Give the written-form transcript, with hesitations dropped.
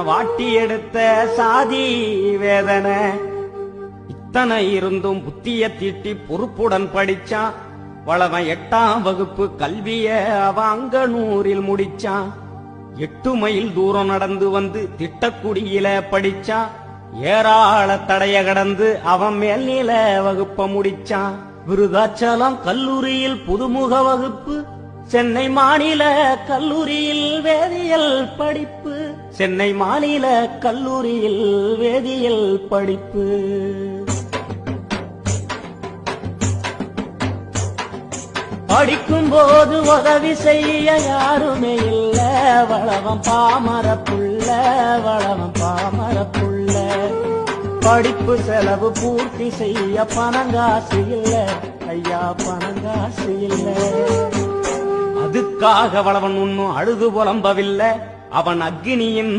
வாட்டி எடுத்த சாதி வேதனை இத்தனை இருந்தும் புத்திய தீட்டி பொறுப்புடன் படிச்சான். வளவன் 8ஆம் வகுப்பு கல்விய வாங்கனூரில் முடிச்சான். 8 மைல் தூரம் நடந்து வந்து திட்டக்குடியில படிச்சான். ஏராள தடைய கடந்து அவன் மேல்நில வகுப்ப முடிச்சான். விருதாச்சலம் கல்லூரியில் புதுமுக வகுப்பு, சென்னை மாநில கல்லூரியில் வேதியியல் படிப்பு, சென்னை மாநில கல்லூரியில் வேதியியல் படிப்பு. படிக்கும் போது உதவி செய்ய யாருமே இல்ல, வளவன் பாமரப்புள்ள, வளவன் பாமரப்புள்ள. படிப்பு செலவு பூர்த்தி செய்ய பணங்காசு இல்ல, ஐயா பணங்காசு இல்ல. அதுக்காக வளவன் ஒன்னும் அழுது புலம்பவில்லை. அவன் அக்னியின்